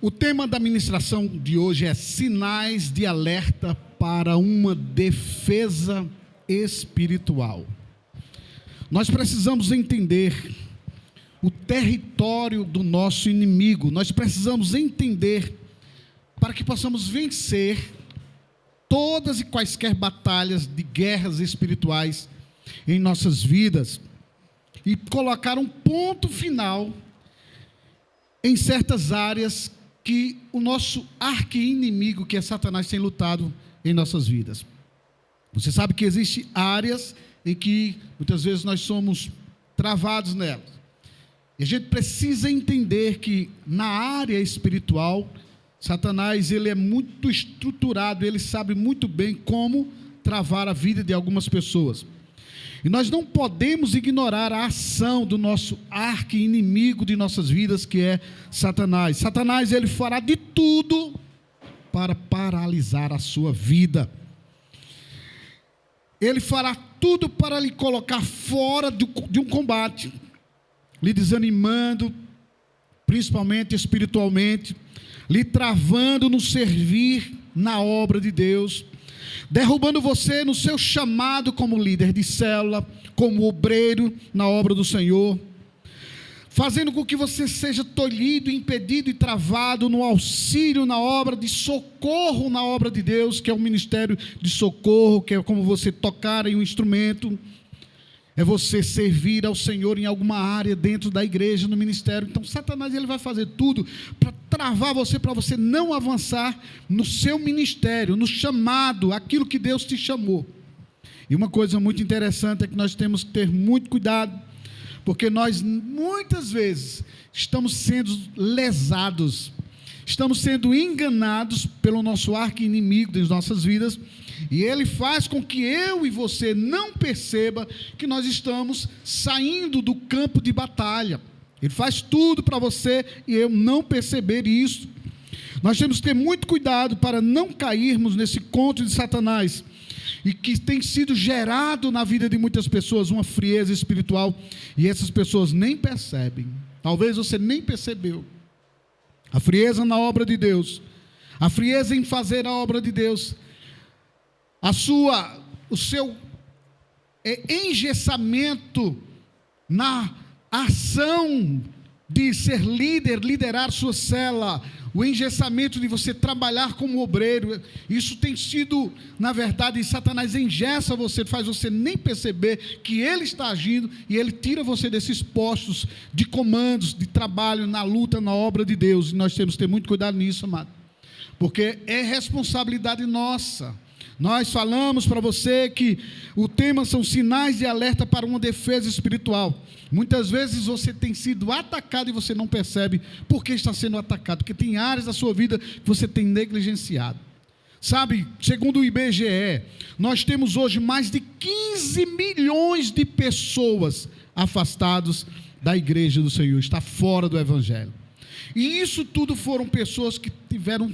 O tema da ministração de hoje é sinais de alerta para uma defesa espiritual. Nós precisamos entender o território do nosso inimigo. Nós precisamos entender para que possamos vencer todas e quaisquer batalhas de guerras espirituais em nossas vidas e colocar um ponto final em certas áreas que o nosso arqui-inimigo, que é Satanás, tem lutado em nossas vidas. Você sabe que existem áreas em que muitas vezes nós somos travados nelas. E a gente precisa entender que na área espiritual, Satanás ele é muito estruturado, ele sabe muito bem como travar a vida de algumas pessoas. E nós não podemos ignorar a ação do nosso arqui-inimigo de nossas vidas, que é Satanás. Satanás, ele fará de tudo para paralisar a sua vida. Ele fará tudo para lhe colocar fora de um combate, lhe desanimando, principalmente espiritualmente, lhe travando no servir na obra de Deus, derrubando você no seu chamado como líder de célula, como obreiro na obra do Senhor, fazendo com que você seja tolhido, impedido e travado no auxílio na obra de socorro na obra de Deus, que é o ministério de socorro, que é como você tocar em um instrumento, é você servir ao Senhor em alguma área dentro da igreja, no ministério. Então Satanás ele vai fazer tudo para travar você, para você não avançar no seu ministério, no chamado, aquilo que Deus te chamou. E uma coisa muito interessante é que nós temos que ter muito cuidado, porque nós muitas vezes estamos sendo lesados, estamos sendo enganados pelo nosso arqui-inimigo das nossas vidas, e ele faz com que eu e você não perceba que nós estamos saindo do campo de batalha. Ele faz tudo para você e eu não perceber isso. Nós temos que ter muito cuidado para não cairmos nesse conto de Satanás, e que tem sido gerado na vida de muitas pessoas uma frieza espiritual, e essas pessoas nem percebem. Talvez você nem percebeu. A frieza na obra de Deus, a frieza em fazer a obra de Deus, o seu engessamento na ação de ser líder, liderar sua célula, o engessamento de você trabalhar como obreiro, isso tem sido, na verdade, Satanás engessa você, faz você nem perceber que ele está agindo, e ele tira você desses postos de comandos, de trabalho, na luta, na obra de Deus, e nós temos que ter muito cuidado nisso, amado, porque é responsabilidade nossa. Nós falamos para você que o tema são sinais de alerta para uma defesa espiritual. Muitas vezes você tem sido atacado e você não percebe por que está sendo atacado, porque tem áreas da sua vida que você tem negligenciado. Sabe, segundo o IBGE, nós temos hoje mais de 15 milhões de pessoas afastadas da igreja do Senhor, está fora do Evangelho. E isso tudo foram pessoas que tiveram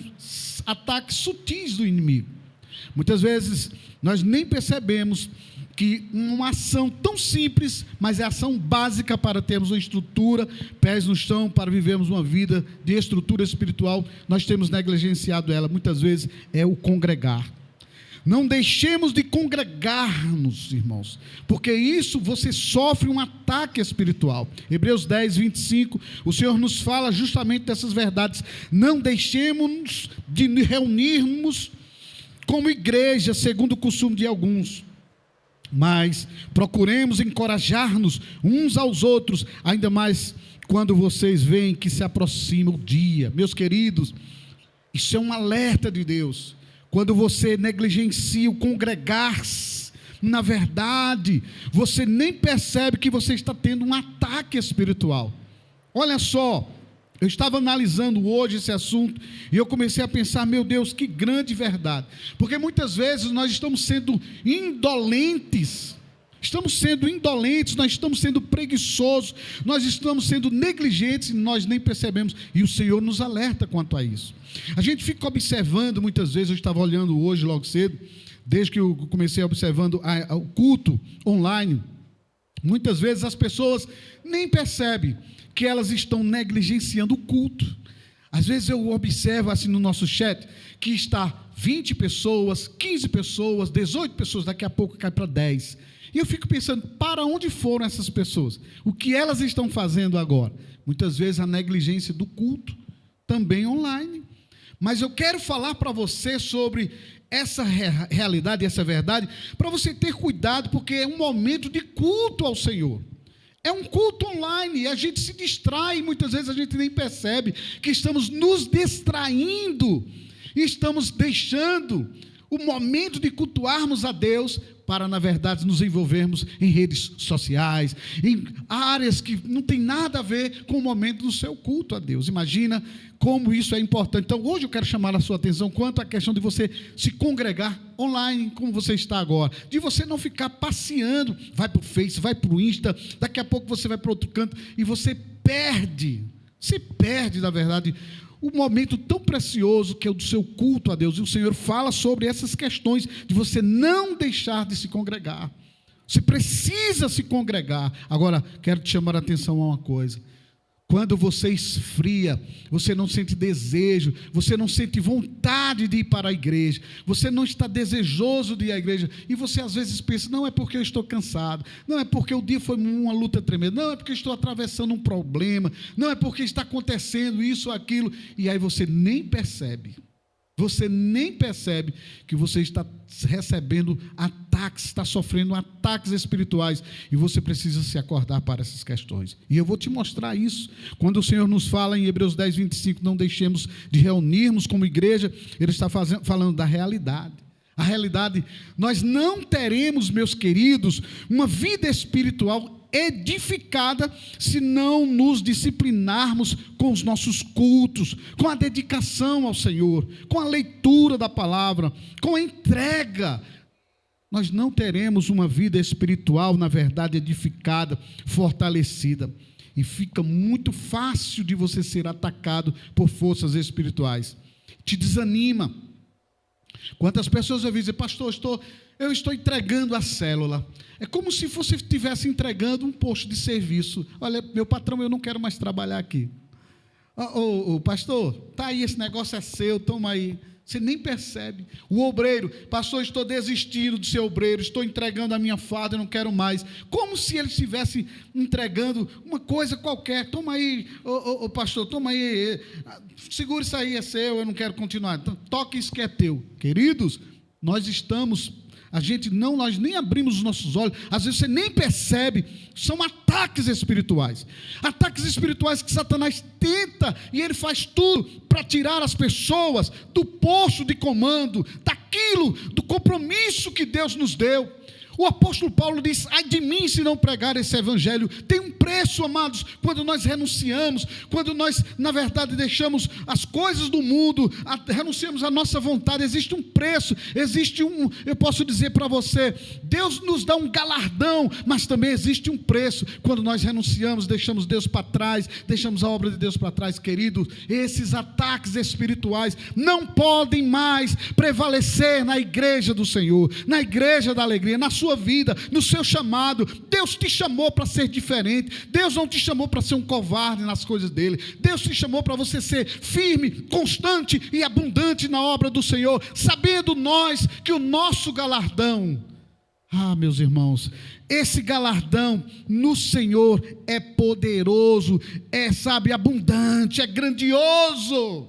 ataques sutis do inimigo. Muitas vezes nós nem percebemos que uma ação tão simples, mas é ação básica para termos uma estrutura, pés no chão, para vivermos uma vida de estrutura espiritual, nós temos negligenciado ela. Muitas vezes é o congregar. Não deixemos de congregar-nos, irmãos, porque isso você sofre um ataque espiritual. Hebreus 10, 25, o Senhor nos fala justamente dessas verdades. Não deixemos de reunirmos como igreja, segundo o costume de alguns, mas procuremos encorajar-nos uns aos outros, ainda mais quando vocês veem que se aproxima o dia. Meus queridos, isso é um alerta de Deus. Quando você negligencia o congregar-se, na verdade, você nem percebe que você está tendo um ataque espiritual. Olha só, eu estava analisando hoje esse assunto e eu comecei a pensar, meu Deus, que grande verdade. Porque muitas vezes nós estamos sendo indolentes, nós estamos sendo preguiçosos, nós estamos sendo negligentes e nós nem percebemos. E o Senhor nos alerta quanto a isso. A gente fica observando muitas vezes, eu estava olhando hoje logo cedo, desde que eu comecei observando o culto online, muitas vezes as pessoas nem percebem que elas estão negligenciando o culto. Às vezes eu observo assim no nosso chat, que está 20 pessoas, 15 pessoas, 18 pessoas, daqui a pouco cai para 10. E eu fico pensando, para onde foram essas pessoas? O que elas estão fazendo agora? Muitas vezes a negligência do culto, também online. Mas eu quero falar para você sobre essa realidade, essa verdade, para você ter cuidado, porque é um momento de culto ao Senhor. É um culto online, e a gente se distrai, e muitas vezes a gente nem percebe que estamos nos distraindo, e estamos deixando o momento de cultuarmos a Deus para, na verdade, nos envolvermos em redes sociais, em áreas que não tem nada a ver com o momento do seu culto a Deus. Imagina como isso é importante. Então, hoje eu quero chamar a sua atenção quanto à questão de você se congregar online, como você está agora, de você não ficar passeando, vai para o Face, vai para o Insta, daqui a pouco você vai para outro canto, e você perde, na verdade, o momento tão precioso que é o do seu culto a Deus. E o Senhor fala sobre essas questões de você não deixar de se congregar. Você precisa se congregar. Agora, quero te chamar a atenção a uma coisa. Quando você esfria, você não sente desejo, você não sente vontade de ir para a igreja, você não está desejoso de ir à igreja, e você às vezes pensa, não é porque eu estou cansado, não é porque o dia foi uma luta tremenda, não é porque eu estou atravessando um problema, não é porque está acontecendo isso ou aquilo, e aí você nem percebe que você está recebendo ataques, está sofrendo ataques espirituais, e você precisa se acordar para essas questões. E eu vou te mostrar isso. Quando o Senhor nos fala em Hebreus 10, 25, não deixemos de reunirmos como igreja, Ele está falando da realidade. A realidade, nós não teremos, meus queridos, uma vida espiritual edificada se não nos disciplinarmos com os nossos cultos, com a dedicação ao Senhor, com a leitura da palavra, com a entrega. Nós não teremos uma vida espiritual, na verdade, edificada, fortalecida, e fica muito fácil de você ser atacado por forças espirituais. Te desanima. Quantas pessoas eu vi dizer, pastor, eu estou entregando a célula. É como se você estivesse entregando um posto de serviço. Olha, meu patrão, eu não quero mais trabalhar aqui. Pastor, está aí, esse negócio é seu, toma aí. Você nem percebe. O obreiro, pastor, estou desistindo de ser obreiro, estou entregando a minha farda, eu não quero mais. Como se ele estivesse entregando uma coisa qualquer. Toma aí, pastor, toma aí, segura isso aí, é seu, eu não quero continuar. Então, toque isso que é teu. Queridos, nós nem abrimos os nossos olhos, às vezes você nem percebe, são ataques espirituais que Satanás tenta, e ele faz tudo para tirar as pessoas do posto de comando, do compromisso que Deus nos deu. O apóstolo Paulo diz, ai de mim se não pregar esse evangelho. Tem um preço, amados, quando nós renunciamos, quando nós, na verdade, deixamos as coisas do mundo, renunciamos à nossa vontade, existe um preço, eu posso dizer para você, Deus nos dá um galardão, mas também existe um preço, quando nós renunciamos, deixamos Deus para trás, deixamos a obra de Deus para trás. Queridos, esses ataques espirituais não podem mais prevalecer na igreja do Senhor, na igreja da alegria, na sua vida, no seu chamado. Deus te chamou para ser diferente. Deus não te chamou para ser um covarde nas coisas dele. Deus te chamou para você ser firme, constante e abundante na obra do Senhor, sabendo nós que o nosso galardão, meus irmãos, esse galardão no Senhor é poderoso, abundante, é grandioso.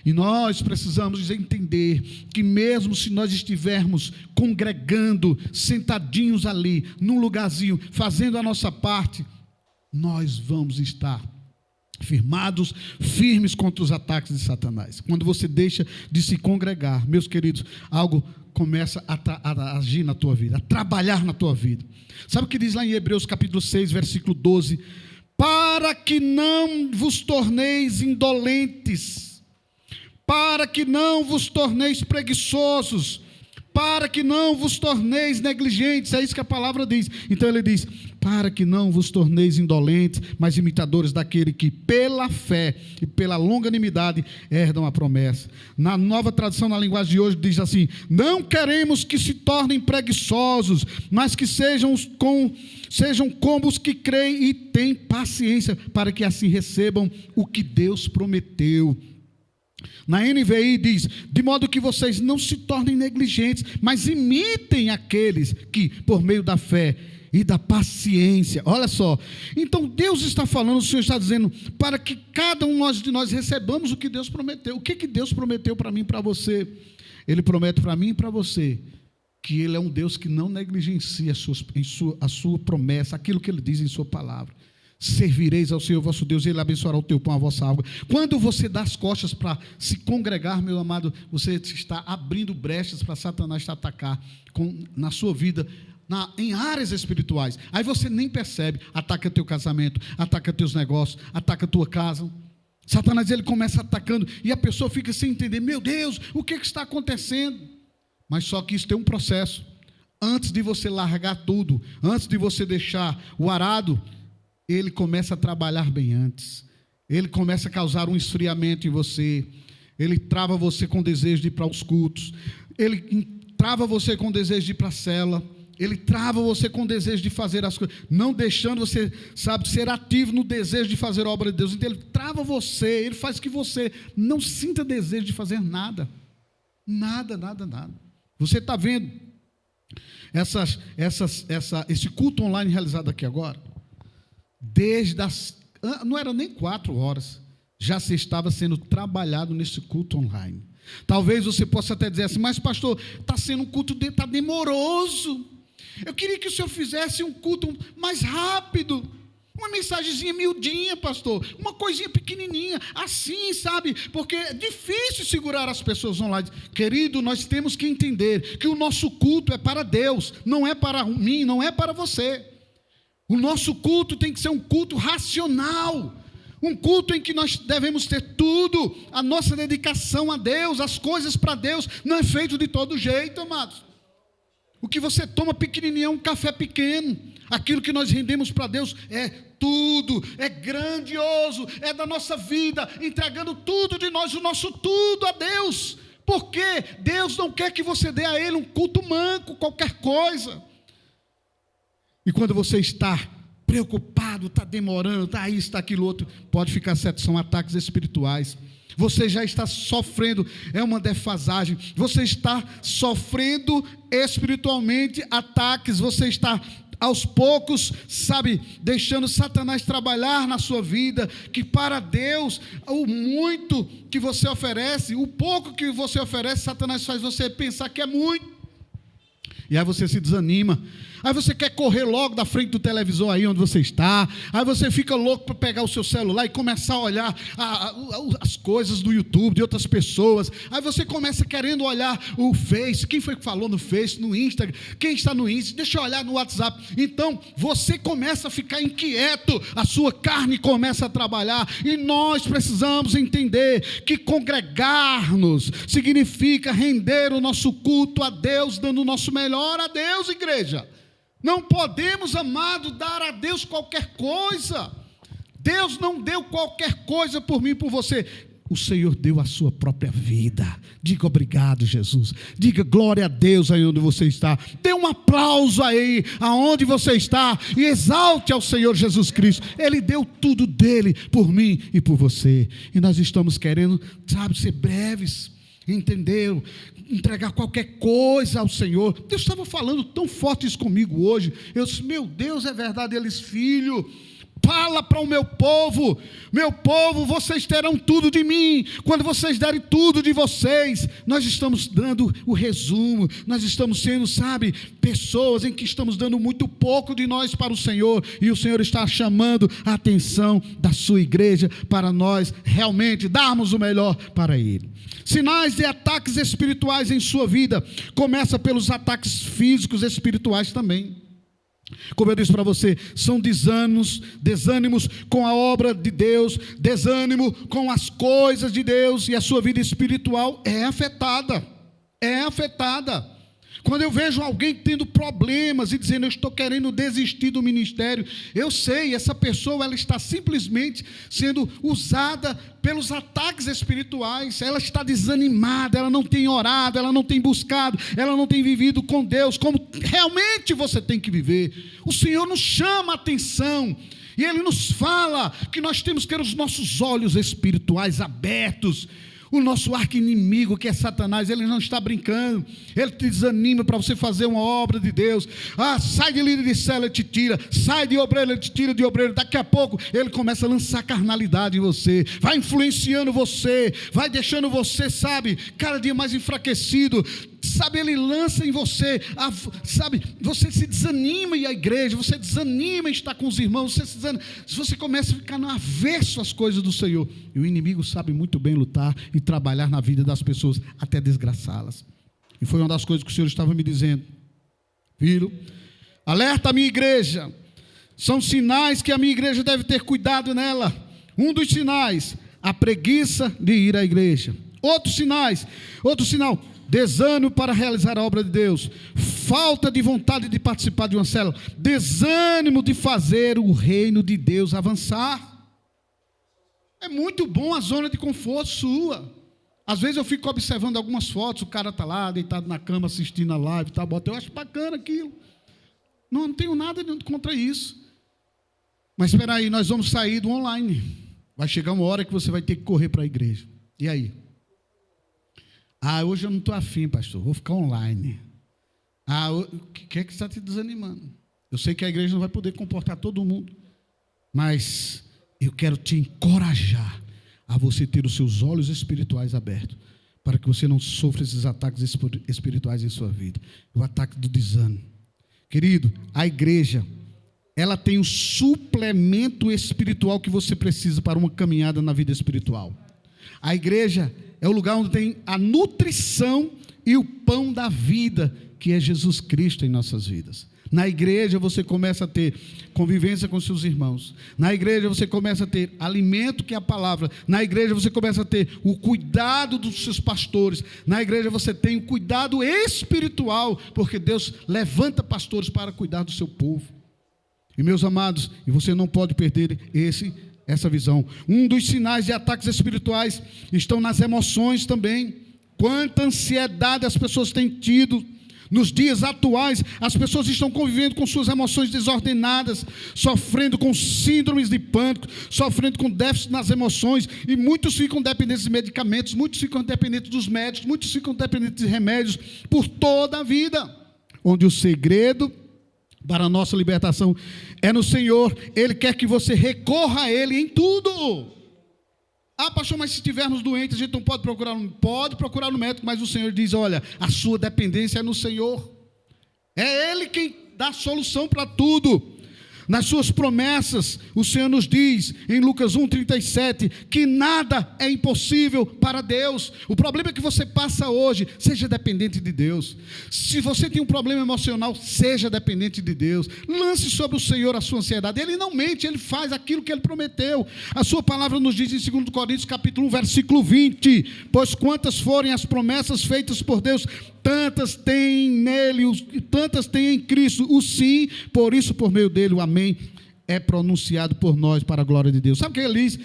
E nós precisamos entender que mesmo se nós estivermos congregando, sentadinhos ali, num lugarzinho, fazendo a nossa parte, nós vamos estar firmes contra os ataques de Satanás. Quando você deixa de se congregar, meus queridos, algo começa a agir na tua vida, a trabalhar na tua vida. Sabe o que diz lá em Hebreus capítulo 6, versículo 12? Para que não vos torneis indolentes, para que não vos torneis preguiçosos, para que não vos torneis negligentes. É isso que a palavra diz. Então ele diz, para que não vos torneis indolentes, mas imitadores daquele que pela fé e pela longanimidade herdam a promessa. Na Nova Tradução, na linguagem de hoje, diz assim: não queremos que se tornem preguiçosos, mas que sejam como os que creem e têm paciência, para que assim recebam o que Deus prometeu. Na NVI diz: de modo que vocês não se tornem negligentes, mas imitem aqueles que, por meio da fé e da paciência, olha só, então Deus está falando, o Senhor está dizendo, para que cada um de nós recebamos o que Deus prometeu. O que Deus prometeu para mim e para você? Ele promete para mim e para você que Ele é um Deus que não negligencia a sua promessa, aquilo que Ele diz em sua palavra. Servireis ao Senhor vosso Deus, e Ele abençoará o teu pão, a vossa água. Quando você dá as costas para se congregar, meu amado, você está abrindo brechas para Satanás te atacar na sua vida, em áreas espirituais. Aí você nem percebe, ataca teu casamento, ataca teus negócios, ataca tua casa. Satanás, ele começa atacando, e a pessoa fica sem entender: meu Deus, o que está acontecendo? Mas só que isso tem um processo. Antes de você largar tudo, antes de você deixar o arado, ele começa a trabalhar bem antes. Ele começa a causar um esfriamento em você. Ele trava você com desejo de ir para os cultos. Ele trava você com desejo de ir para a cela. Ele trava você com desejo de fazer as coisas, não deixando você, ser ativo no desejo de fazer a obra de Deus. Então ele trava você, ele faz que você não sinta desejo de fazer nada. Nada. Você está vendo esse culto online realizado aqui agora? Não era nem 4 horas, já se estava sendo trabalhado nesse culto online. Talvez você possa até dizer assim: mas pastor, está sendo um culto, está demoroso. Eu queria que o senhor fizesse um culto mais rápido, uma mensagenzinha miudinha, pastor, uma coisinha pequenininha, assim, sabe, porque é difícil segurar as pessoas online. Querido, nós temos que entender que o nosso culto é para Deus, não é para mim, não é para você. O nosso culto tem que ser um culto racional, um culto em que nós devemos ter tudo, a nossa dedicação a Deus, as coisas para Deus, não é feito de todo jeito, amados. O que você toma pequenininho é um café pequeno. Aquilo que nós rendemos para Deus é tudo, é grandioso, é da nossa vida, entregando tudo de nós, o nosso tudo a Deus. Porque Deus não quer que você dê a Ele um culto manco, qualquer coisa. E quando você está preocupado, está demorando, está isso, está aquilo outro, pode ficar certo, são ataques espirituais. Você já está sofrendo, é uma defasagem, você está sofrendo espiritualmente ataques, você está aos poucos, deixando Satanás trabalhar na sua vida, que para Deus, o muito que você oferece, o pouco que você oferece, Satanás faz você pensar que é muito, e aí você se desanima. Aí você quer correr logo da frente do televisor aí onde você está. Aí você fica louco para pegar o seu celular e começar a olhar as coisas do YouTube de outras pessoas. Aí você começa querendo olhar o Face. Quem foi que falou no Face, no Instagram? Quem está no Insta? Deixa eu olhar no WhatsApp. Então você começa a ficar inquieto. A sua carne começa a trabalhar. E nós precisamos entender que congregar-nos significa render o nosso culto a Deus, dando o nosso melhor a Deus, igreja. Não podemos, amado, dar a Deus qualquer coisa. Deus não deu qualquer coisa por mim e por você. O Senhor deu a sua própria vida. Diga obrigado, Jesus. Diga glória a Deus aí onde você está. Dê um aplauso aí aonde você está e exalte ao Senhor Jesus Cristo. Ele deu tudo dele por mim e por você. E nós estamos querendo, ser breves. Entendeu? Entregar qualquer coisa ao Senhor. Deus estava falando tão forte isso comigo hoje. Eu disse: meu Deus, é verdade. Eles: filho, fala para o meu povo, vocês terão tudo de mim, quando vocês derem tudo de vocês. Nós estamos dando o resumo, nós estamos sendo, pessoas em que estamos dando muito pouco de nós para o Senhor, e o Senhor está chamando a atenção da sua igreja, para nós realmente darmos o melhor para Ele. Sinais de ataques espirituais em sua vida, começa pelos ataques físicos espirituais também. Como eu disse para você, são desânimos com a obra de Deus, desânimo com as coisas de Deus, e a sua vida espiritual é afetada. Quando eu vejo alguém tendo problemas e dizendo, eu estou querendo desistir do ministério, eu sei, essa pessoa ela está simplesmente sendo usada pelos ataques espirituais, ela está desanimada, ela não tem orado, ela não tem buscado, ela não tem vivido com Deus como realmente você tem que viver. O Senhor nos chama a atenção e Ele nos fala que nós temos que ter os nossos olhos espirituais abertos. O nosso arqui-inimigo, que é Satanás, ele não está brincando, ele te desanima para você fazer uma obra de Deus. Sai de líder de célula, ele te tira, sai de obreiro, ele te tira de obreiro. Daqui a pouco ele começa a lançar carnalidade em você, vai influenciando você, vai deixando você, sabe, cada dia mais enfraquecido. Sabe, ele lança em você, sabe, você se desanima em ir à igreja, você desanima em estar com os irmãos, você começa a ficar no avesso às coisas do Senhor, e o inimigo sabe muito bem lutar e trabalhar na vida das pessoas, até desgraçá-las. E foi uma das coisas que o Senhor estava me dizendo: filho, alerta a minha igreja, são sinais que a minha igreja deve ter cuidado nela. Um dos sinais, a preguiça de ir à igreja. Outro sinal, desânimo para realizar a obra de Deus, falta de vontade de participar de uma célula, desânimo de fazer o reino de Deus avançar. É muito bom a zona de conforto sua. Às vezes eu fico observando algumas fotos, o cara está lá deitado na cama assistindo a live, eu acho bacana aquilo, não tenho nada contra isso, mas espera aí, nós vamos sair do online, vai chegar uma hora que você vai ter que correr para a igreja, e aí? Hoje eu não estou afim, pastor, vou ficar online. O que é que está te desanimando? Eu sei que a igreja não vai poder comportar todo mundo, mas eu quero te encorajar a você ter os seus olhos espirituais abertos, para que você não sofra esses ataques espirituais em sua vida. O ataque do desânimo. Querido, a igreja, ela tem o suplemento espiritual que você precisa para uma caminhada na vida espiritual. A igreja é o lugar onde tem a nutrição e o pão da vida, que é Jesus Cristo em nossas vidas. Na igreja você começa a ter convivência com seus irmãos. Na igreja você começa a ter alimento, que é a palavra. Na igreja você começa a ter o cuidado dos seus pastores. Na igreja você tem o cuidado espiritual, porque Deus levanta pastores para cuidar do seu povo. E meus amados, e você não pode perder essa visão. Um dos sinais de ataques espirituais estão nas emoções também. Quanta ansiedade as pessoas têm tido. Nos dias atuais, as pessoas estão convivendo com suas emoções desordenadas, sofrendo com síndromes de pânico, sofrendo com déficit nas emoções, e muitos ficam dependentes de medicamentos, muitos ficam dependentes dos médicos, muitos ficam dependentes de remédios por toda a vida, onde o segredo para a nossa libertação é no Senhor. Ele quer que você recorra a Ele em tudo. Pastor, mas se estivermos doentes, a gente não pode procurar no médico, mas o Senhor diz, olha, a sua dependência é no Senhor, é Ele quem dá solução para tudo. Nas suas promessas, o Senhor nos diz, em Lucas 1:37, que nada é impossível para Deus. O problema que você passa hoje, seja dependente de Deus. Se você tem um problema emocional, seja dependente de Deus. Lance sobre o Senhor a sua ansiedade. Ele não mente, Ele faz aquilo que Ele prometeu. A sua palavra nos diz em 2 Coríntios capítulo 1, versículo 20, pois quantas forem as promessas feitas por Deus, tantas tem nele, tantas tem em Cristo o sim, por isso por meio dele o amém é pronunciado por nós para a glória de Deus. Sabe o que ele diz?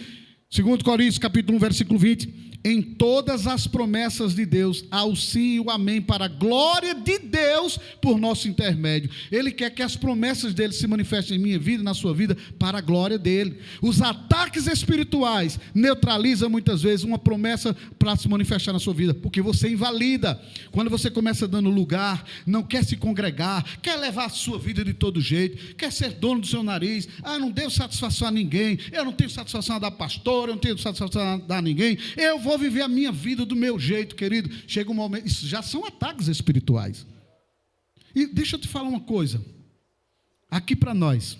2 Coríntios capítulo 1, versículo 20, em todas as promessas de Deus há o sim e o amém para a glória de Deus por nosso intermédio. Ele quer que as promessas dele se manifestem em minha vida e na sua vida para a glória dele. Os ataques espirituais neutralizam muitas vezes uma promessa para se manifestar na sua vida, porque você invalida. Quando você começa dando lugar, não quer se congregar, quer levar a sua vida de todo jeito, quer ser dono do seu nariz, não devo satisfação a ninguém, eu não tenho satisfação a dar pastor, eu não tenho satisfação a dar a ninguém, eu vou viver a minha vida do meu jeito, querido. Chega um momento, isso já são ataques espirituais. E deixa eu te falar uma coisa, aqui para nós,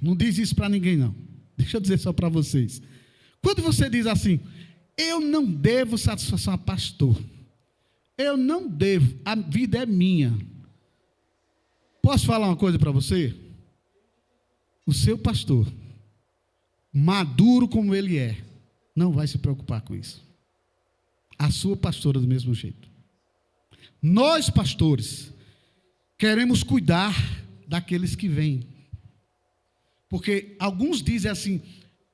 não diz isso para ninguém não, deixa eu dizer só para vocês. Quando você diz assim, eu não devo satisfação a pastor, eu não devo, a vida é minha. Posso falar uma coisa para você? O seu pastor, maduro como ele é, não vai se preocupar com isso. A sua pastora do mesmo jeito. Nós, pastores, queremos cuidar daqueles que vêm. Porque alguns dizem assim,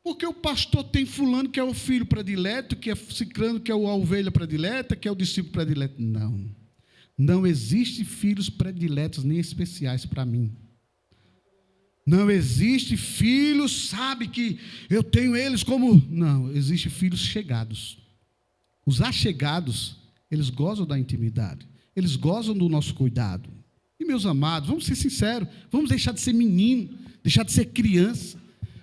porque o pastor tem fulano que é o filho predileto, que é ciclano que é a ovelha predileta, que é o discípulo predileto. Não. Não existe filhos prediletos nem especiais para mim. Não existe filhos, sabe, que eu tenho eles como... Não, existe filhos chegados. Os achegados, eles gozam da intimidade. Eles gozam do nosso cuidado. E, meus amados, vamos ser sinceros, vamos deixar de ser menino, deixar de ser criança.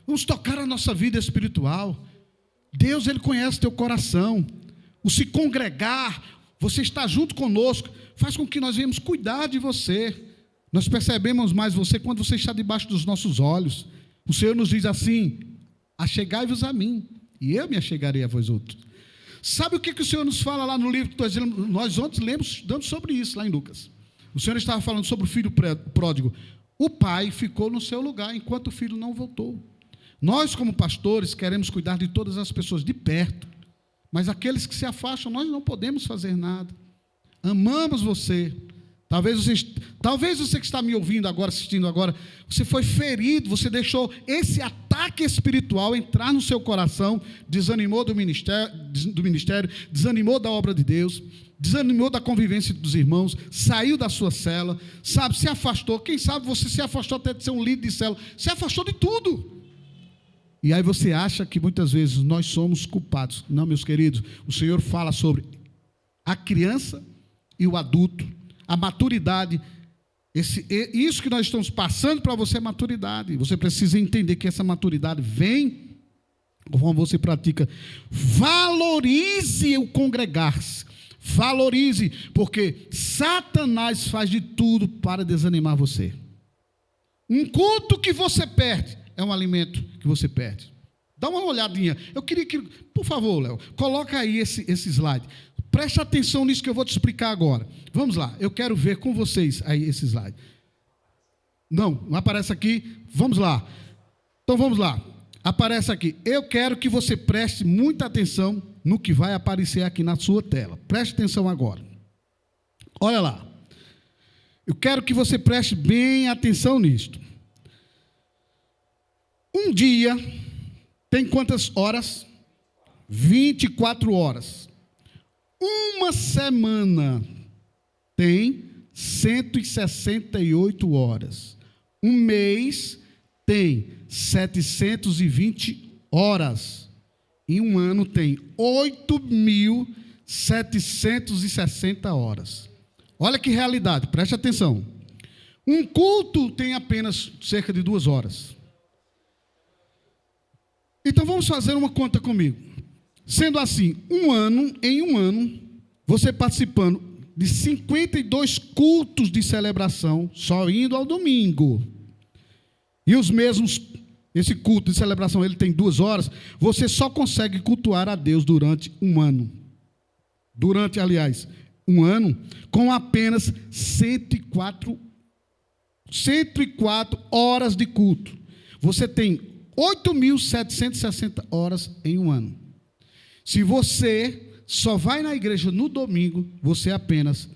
Vamos tocar a nossa vida espiritual. Deus, Ele conhece teu coração. O se congregar, você estar junto conosco, faz com que nós venhamos cuidar de você. Nós percebemos mais você quando você está debaixo dos nossos olhos. O Senhor nos diz assim, achegai-vos a mim, e eu me achegarei a vós outros. Sabe o que o Senhor nos fala lá no livro que nós ontem lemos, dando sobre isso, lá em Lucas. O Senhor estava falando sobre o filho pródigo. O pai ficou no seu lugar, enquanto o filho não voltou. Nós, como pastores, queremos cuidar de todas as pessoas de perto, mas aqueles que se afastam, nós não podemos fazer nada. Amamos você. Talvez você que está me ouvindo agora, assistindo agora, você foi ferido, você deixou esse ataque espiritual entrar no seu coração, desanimou do ministério, desanimou da obra de Deus, desanimou da convivência dos irmãos, saiu da sua célula, sabe, se afastou. Quem sabe você se afastou até de ser um líder de célula, se afastou de tudo. E aí você acha que muitas vezes nós somos culpados. Não, meus queridos, o Senhor fala sobre a criança e o adulto. A maturidade, isso que nós estamos passando para você é maturidade. Você precisa entender que essa maturidade vem conforme você pratica. Valorize o congregar-se. Valorize, porque Satanás faz de tudo para desanimar você. Um culto que você perde é um alimento que você perde. Dá uma olhadinha. Eu queria que, por favor, Léo, coloca aí esse slide. Preste atenção nisso que eu vou te explicar agora. Vamos lá, eu quero ver com vocês aí esse slide. Não aparece aqui. Vamos lá. Então vamos lá. Aparece aqui. Eu quero que você preste muita atenção no que vai aparecer aqui na sua tela. Preste atenção agora. Olha lá. Eu quero que você preste bem atenção nisto. Um dia tem quantas horas? 24 horas. Uma semana tem 168 horas. Um mês tem 720 horas. E um ano tem 8.760 horas. Olha que realidade, preste atenção. Um culto tem apenas cerca de 2 horas. Então vamos fazer uma conta comigo. Sendo assim, em um ano, você participando de 52 cultos de celebração, só indo ao domingo, e os mesmos, esse culto de celebração, ele tem 2 horas, você só consegue cultuar a Deus durante um ano. Aliás, um ano, com apenas 104 horas de culto. Você tem 8.760 horas em um ano. Se você só vai na igreja no domingo, você apenas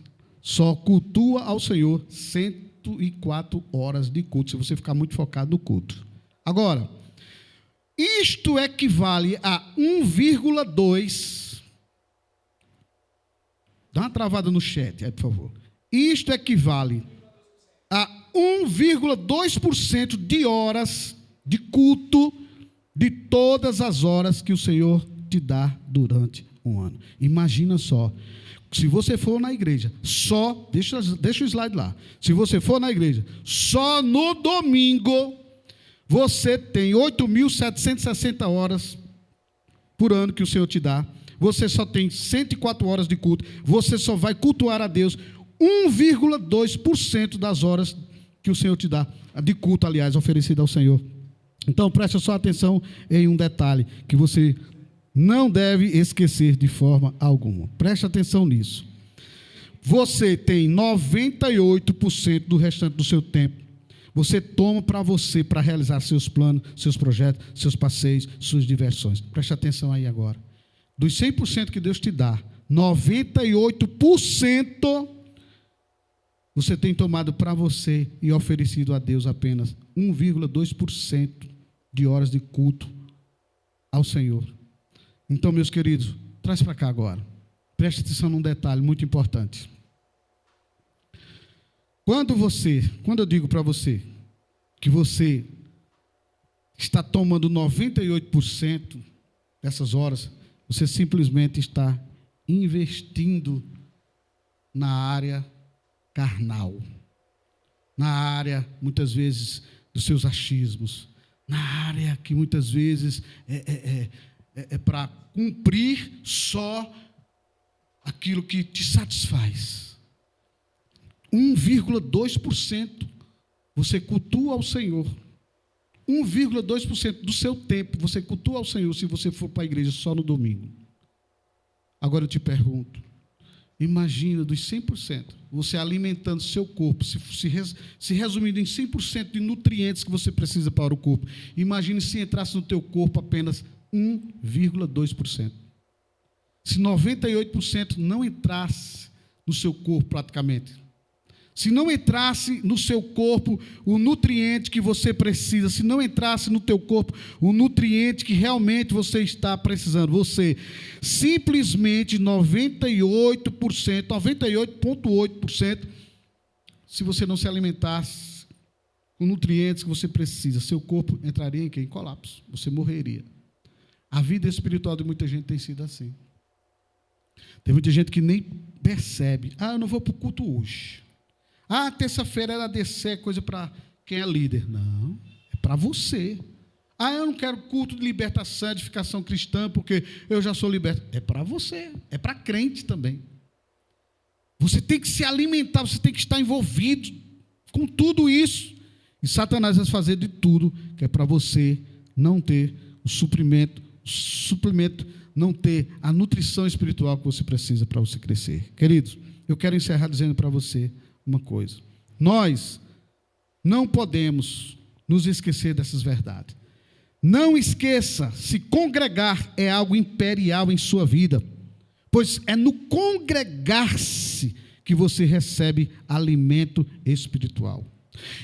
só cultua ao Senhor 104 horas de culto, se você ficar muito focado no culto. Agora, isto equivale a 1,2. Dá uma travada no chat aí, por favor. Isto equivale a 1,2% de horas de culto de todas as horas que o Senhor te dá durante um ano. Imagina só, se você for na igreja, só, deixa o slide lá, se você for na igreja, só no domingo, você tem 8.760 horas por ano que o Senhor te dá, você só tem 104 horas de culto, você só vai cultuar a Deus 1,2% das horas que o Senhor te dá, de culto, aliás, oferecida ao Senhor. Então, preste só atenção em um detalhe que você não deve esquecer de forma alguma. Preste atenção nisso. Você tem 98% do restante do seu tempo. Você toma para você, para realizar seus planos, seus projetos, seus passeios, suas diversões. Preste atenção aí agora. Dos 100% que Deus te dá, 98% você tem tomado para você e oferecido a Deus apenas 1,2% de horas de culto ao Senhor. Então, meus queridos, traz para cá agora. Preste atenção num detalhe muito importante. Quando eu digo para você que você está tomando 98% dessas horas, você simplesmente está investindo na área carnal, na área, muitas vezes, dos seus achismos, na área que muitas vezes é para cumprir só aquilo que te satisfaz. 1,2% você cultua ao Senhor. 1,2% do seu tempo você cultua ao Senhor se você for para a igreja só no domingo. Agora eu te pergunto, imagina dos 100%, você alimentando seu corpo, se resumindo em 100% de nutrientes que você precisa para o corpo. Imagine se entrasse no teu corpo apenas 1,2%. Se 98% não entrasse no seu corpo praticamente. Se não entrasse no seu corpo o nutriente que você precisa, se não entrasse no teu corpo o nutriente que realmente você está precisando, você simplesmente 98%, 98,8%, se você não se alimentasse com nutrientes que você precisa, seu corpo entraria em quê? Em colapso, você morreria. A vida espiritual de muita gente tem sido assim. Tem muita gente que nem percebe. Eu não vou para o culto hoje. Terça-feira era descer, coisa para quem é líder. Não, é para você. Eu não quero culto de libertação, edificação cristã, porque eu já sou liberto. É para você, é para crente também. Você tem que se alimentar, você tem que estar envolvido com tudo isso. E Satanás vai fazer de tudo que é para você não ter o suprimento, não ter a nutrição espiritual que você precisa para você crescer. Queridos, eu quero encerrar dizendo para você uma coisa. Nós não podemos nos esquecer dessas verdades. Não esqueça, se congregar é algo imperial em sua vida, pois é no congregar-se que você recebe alimento espiritual.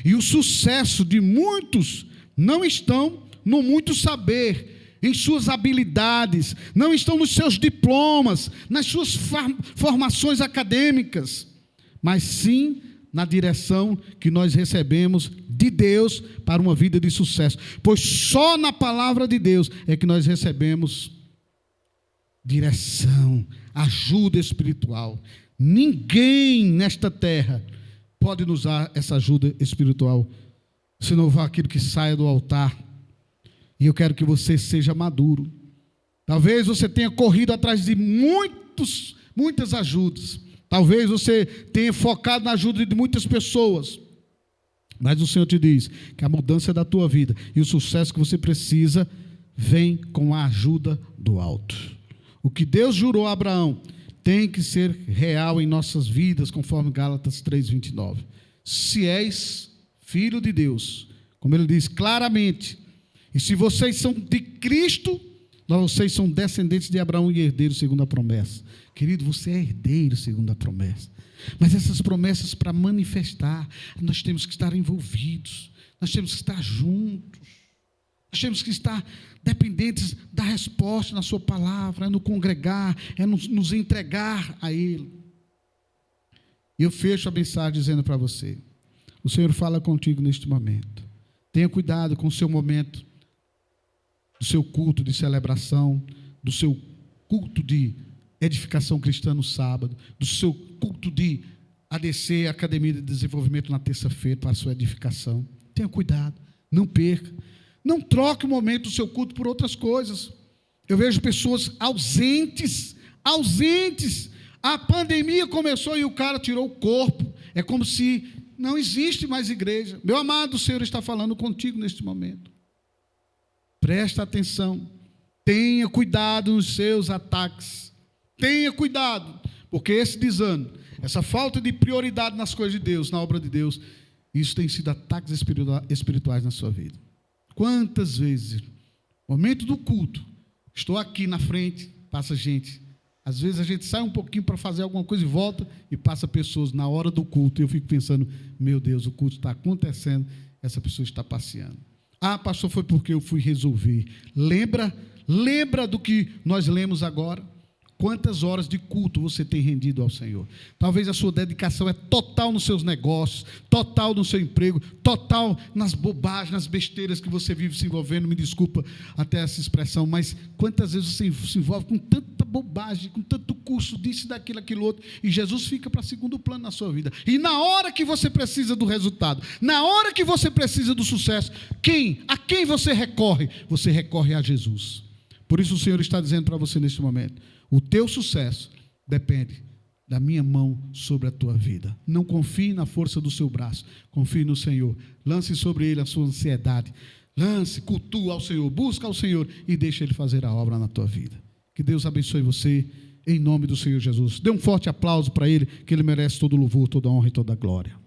E o sucesso de muitos não estão no muito saber, em suas habilidades, não estão nos seus diplomas, nas suas formações acadêmicas, mas sim na direção que nós recebemos de Deus para uma vida de sucesso. Pois só na palavra de Deus é que nós recebemos direção, ajuda espiritual. Ninguém nesta terra pode nos dar essa ajuda espiritual, se não for aquilo que saia do altar. E eu quero que você seja maduro. Talvez você tenha corrido atrás de muitas ajudas. Talvez você tenha focado na ajuda de muitas pessoas, mas o Senhor te diz que a mudança da tua vida e o sucesso que você precisa vem com a ajuda do alto. O que Deus jurou a Abraão tem que ser real em nossas vidas, conforme Gálatas 3:29. Se és filho de Deus, como ele diz claramente, e se vocês são de Cristo, vocês são descendentes de Abraão e herdeiros segundo a promessa. Querido, você é herdeiro segundo a promessa. Mas essas promessas, para manifestar, nós temos que estar envolvidos, nós temos que estar juntos, nós temos que estar dependentes da resposta na sua palavra, é no congregar, é nos entregar a Ele. E eu fecho a mensagem dizendo para você, o Senhor fala contigo neste momento. Tenha cuidado com o seu momento, do seu culto de celebração, do seu culto de edificação cristã no sábado, do seu culto de ADC, Academia de Desenvolvimento, na terça-feira, para a sua edificação. Tenha cuidado, não perca. Não troque o momento do seu culto por outras coisas. Eu vejo pessoas ausentes. A pandemia começou e o cara tirou o corpo. É como se não existe mais igreja. Meu amado, o Senhor está falando contigo neste momento. Presta atenção. Tenha cuidado nos seus ataques. Tenha cuidado, porque esse desânimo, essa falta de prioridade nas coisas de Deus, na obra de Deus, isso tem sido ataques espirituais na sua vida. Quantas vezes, no momento do culto, estou aqui na frente, passa gente Às vezes a gente sai um pouquinho para fazer alguma coisa e volta e passa pessoas na hora do culto. E eu fico pensando, meu Deus, o culto está acontecendo, essa pessoa está passeando. Ah, pastor, foi porque eu fui resolver. Lembra do que nós lemos agora? Quantas horas de culto você tem rendido ao Senhor? Talvez a sua dedicação é total nos seus negócios, total no seu emprego, total nas bobagens, nas besteiras que você vive se envolvendo. Me desculpa até essa expressão, mas quantas vezes você se envolve com tanta bobagem, com tanto curso disso, daquilo, aquilo outro, e Jesus fica para segundo plano na sua vida. E na hora que você precisa do resultado, na hora que você precisa do sucesso, a quem você recorre? Você recorre a Jesus. Por isso o Senhor está dizendo para você neste momento, o teu sucesso depende da minha mão sobre a tua vida. Não confie na força do seu braço, confie no Senhor. Lance sobre Ele a sua ansiedade. Cultua ao Senhor, busca ao Senhor e deixa Ele fazer a obra na tua vida. Que Deus abençoe você, em nome do Senhor Jesus. Dê um forte aplauso para Ele, que Ele merece todo o louvor, toda a honra e toda a glória.